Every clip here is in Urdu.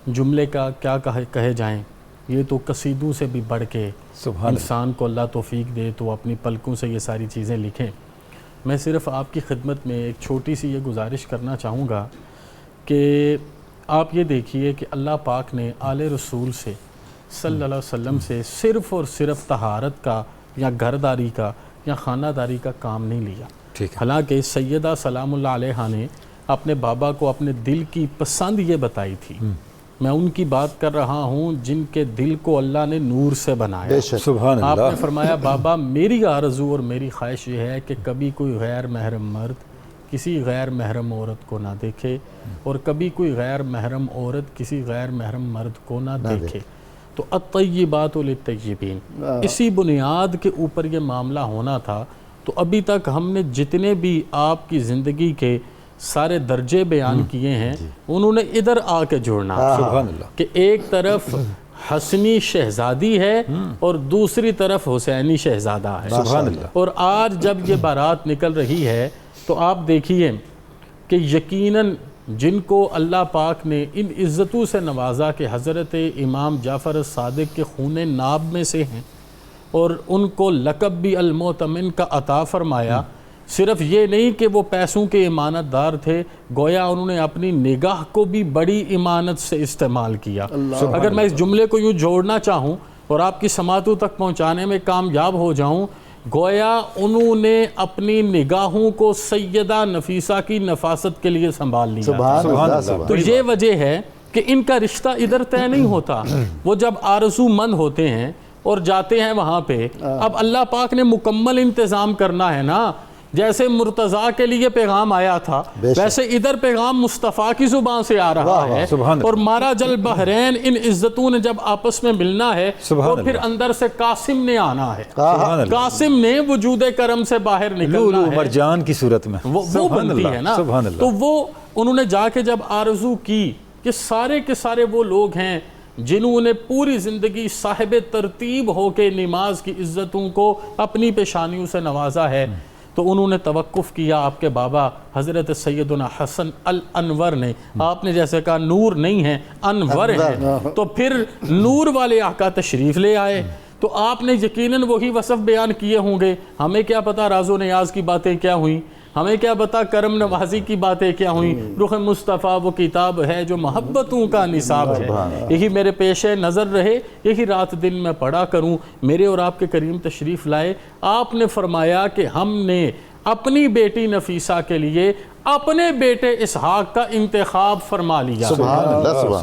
جملے کا کیا کہے جائیں، یہ تو قصیدوں سے بھی بڑھ کے انسان کو اللہ توفیق دے تو اپنی پلکوں سے یہ ساری چیزیں لکھیں۔ میں صرف آپ کی خدمت میں ایک چھوٹی سی یہ گزارش کرنا چاہوں گا کہ آپ یہ دیکھیے کہ اللہ پاک نے آل رسول سے صلی اللہ علیہ وسلم سے صرف اور صرف طہارت کا یا گھرداری کا یا خانہ داری کا کام نہیں لیا۔ حالانکہ سیدہ سلام اللہ علیہا نے اپنے بابا کو اپنے دل کی پسند یہ بتائی تھی۔ میں ان کی بات کر رہا ہوں جن کے دل کو اللہ نے نور سے بنایا۔ سبحان اللہ۔ آپ نے فرمایا بابا میری آرزو اور میری خواہش یہ ہے کہ کبھی کوئی غیر محرم مرد کسی غیر محرم عورت کو نہ دیکھے اور کبھی کوئی غیر محرم عورت کسی غیر محرم مرد کو نہ دیکھے۔ تو الطیبات للطیبین، اسی بنیاد کے اوپر یہ معاملہ ہونا تھا۔ تو ابھی تک ہم نے جتنے بھی آپ کی زندگی کے سارے درجے بیان کیے ہیں انہوں نے ادھر آ کے جوڑنا کہ ایک طرف حسنی شہزادی ہے اور دوسری طرف حسینی شہزادہ ہے۔ اور آج جب یہ بارات نکل رہی ہے تو آپ دیکھیے کہ یقیناً جن کو اللہ پاک نے ان عزتوں سے نوازا کہ حضرت امام جعفر الصادق کے خون ناب میں سے ہیں اور ان کو لقب بھی المؤتمن کا عطا فرمایا، صرف یہ نہیں کہ وہ پیسوں کے امانت دار تھے، گویا انہوں نے اپنی نگاہ کو بھی بڑی امانت سے استعمال کیا۔ اگر میں اس جملے کو یوں جوڑنا چاہوں اور آپ کی سماعتوں تک پہنچانے میں کامیاب ہو جاؤں، گویا انہوں نے اپنی نگاہوں کو سیدہ نفیسہ کی نفاست کے لیے سنبھال لیا۔ تو یہ وجہ ہے کہ ان کا رشتہ ادھر طے نہیں ہوتا۔ وہ جب آرزو مند ہوتے ہیں اور جاتے ہیں وہاں پہ، اب اللہ پاک نے مکمل انتظام کرنا ہے نا۔ جیسے مرتضیٰ کے لیے پیغام آیا تھا ویسے ادھر پیغام مصطفیٰ کی زبان سے آ رہا ہے، اور مارا جل بحرین ان عزتوں نے جب آپس میں ملنا ہے اور پھر اندر سے قاسم نے آنا ہے، قاسم نے وجود کرم سے باہر نکلنا ہے، مرجان کی صورت میں وہ بنتی ہے نا۔ تو وہ انہوں نے جا کے جب آرزو کی کہ سارے کے سارے وہ لوگ ہیں جنہوں نے پوری زندگی صاحب ترتیب ہو کے نماز کی عزتوں کو اپنی پیشانیوں سے نوازا ہے، تو انہوں نے توقف کیا آپ کے بابا حضرت سیدنا حسن الانور نے۔ آپ نے جیسے کہا نور نہیں ہے انور ہے، تو پھر نور والے آقا تشریف لے آئے۔ تو آپ نے یقیناً وہی وصف بیان کیے ہوں گے۔ ہمیں کیا پتا راز و نیاز کی باتیں کیا ہوئیں، ہمیں کیا پتا کرم نوازی کی باتیں کیا ہوئیں۔ رخ مصطفیٰ وہ کتاب ہے جو محبتوں کا نصاب ہے، یہی میرے پیش نظر رہے، یہی رات دن میں پڑھا کروں۔ میرے اور آپ کے کریم تشریف لائے، آپ نے فرمایا کہ ہم نے اپنی بیٹی نفیسہ کے لیے اپنے بیٹے اسحاق کا انتخاب فرما لیا۔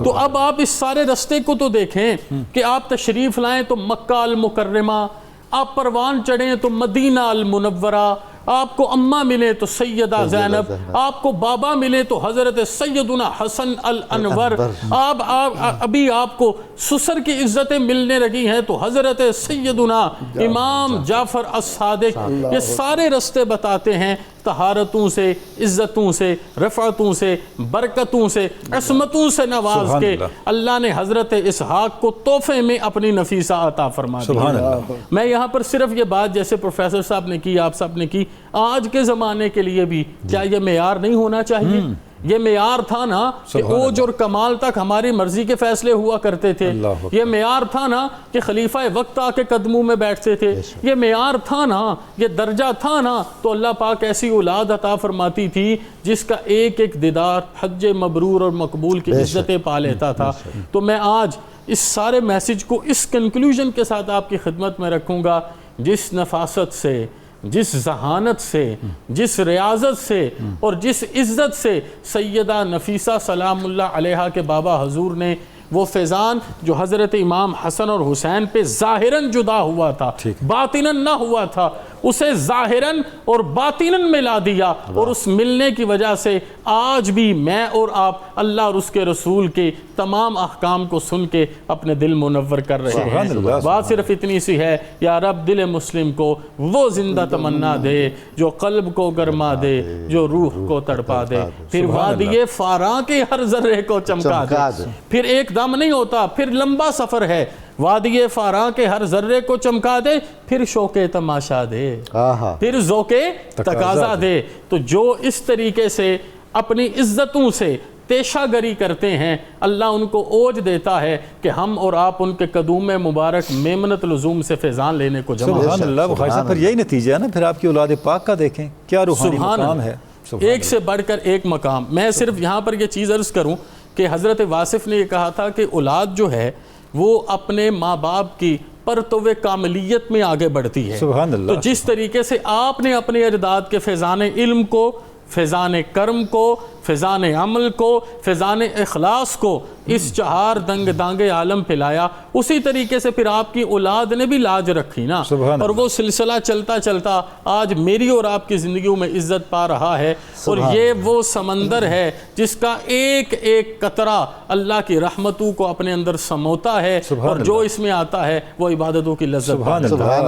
تو اب آپ اس سارے رستے کو تو دیکھیں کہ آپ تشریف لائیں تو مکہ المکرمہ، آپ پروان چڑھیں تو مدینہ المنورہ، آپ کو اماں ملے تو سیدہ زینب، آپ کو بابا ملے تو حضرت سیدنا حسن الانور، ابھی آپ کو سسر کی عزتیں ملنے لگی ہیں تو حضرت سیدنا امام جعفر الصادق۔ یہ سارے رستے بتاتے ہیں طہارتوں سے، عزتوں سے، رفعتوں سے، برکتوں سے، عصمتوں سے نواز کے اللہ نے حضرت اسحاق کو تحفے میں اپنی نفیسہ عطا فرما دیا۔ میں یہاں پر صرف یہ بات جیسے پروفیسر صاحب نے کی، آپ سب نے کی، آج کے زمانے کے لیے بھی کیا یہ معیار نہیں ہونا چاہیے؟ یہ معیار تھا نا کہ اوج اور کمال تک ہماری مرضی کے فیصلے ہوا کرتے تھے، یہ معیار تھا نا کہ خلیفہ وقت آ کے قدموں میں بیٹھتے تھے، یہ معیار تھا نا، یہ درجہ تھا نا، تو اللہ پاک ایسی اولاد عطا فرماتی تھی جس کا ایک ایک دیدار حج مبرور اور مقبول کی عزتیں پا لیتا تھا۔ تو میں آج اس سارے میسج کو اس کنکلوژن کے ساتھ آپ کی خدمت میں رکھوں گا، جس نفاست سے، جس ذہانت سے، جس ریاضت سے اور جس عزت سے سیدہ نفیسہ سلام اللہ علیہا کے بابا حضور نے وہ فیضان جو حضرت امام حسن اور حسین پہ ظاہراً جدا ہوا تھا، باطناً نہ ہوا تھا، اسے ظاہراً اور باطناً ملا دیا، اور اس ملنے کی وجہ سے آج بھی میں اور آپ اللہ اور اس کے رسول کے تمام احکام کو سن کے اپنے دل منور کر رہے ہیں۔ بات صرف اتنی سی ہے، یا رب دل مسلم کو وہ زندہ تمنا دے جو قلب کو گرما دے، جو روح کو تڑپا دے، پھر وادی فاراں کے ہر ذرے کو چمکا دے۔ پھر ایک دم نہیں ہوتا، پھر لمبا سفر ہے، وادی فاراں کے ہر ذرے کو چمکا دے، پھر شوق تماشا دے، پھر ذوق تقاضا دے۔ تو جو اس طریقے سے اپنی عزتوں سے پیشہ گری کرتے ہیں، اللہ ان کو اوج دیتا ہے کہ ہم اور آپ ان کے قدوم مبارک میمنت لزوم سے فیضان لینے کو جمع سبحان اللہ بخاری صاحب، پھر یہی نتیجہ ہے نا پھر آپ کی اولاد پاک کا، دیکھیں کیا روحانی مقام ہے، ایک سے بڑھ کر ایک مقام۔ میں صرف یہاں پر یہ چیز عرض کروں کہ حضرت واصف نے یہ کہا تھا کہ اولاد جو ہے وہ اپنے ماں باپ کی پرتو کاملیت میں آگے بڑھتی ہے۔ سبحان اللہ۔ تو جس طریقے سے آپ نے اپنے اجداد کے فیضان علم کو، فیضان کرم کو، فیضان عمل کو، فیضان اخلاص کو اس چہار دنگ دانگ عالم پلایا، اسی طریقے سے پھر آپ کی اولاد نے بھی لاج رکھی نا، اور وہ سلسلہ چلتا چلتا آج میری اور آپ کی زندگیوں میں عزت پا رہا ہے۔ اور یہ وہ سمندر ہے جس کا ایک ایک قطرہ اللہ کی رحمتوں کو اپنے اندر سموتا ہے، اور جو اس میں آتا ہے وہ عبادتوں کی لذت پاتا ہے۔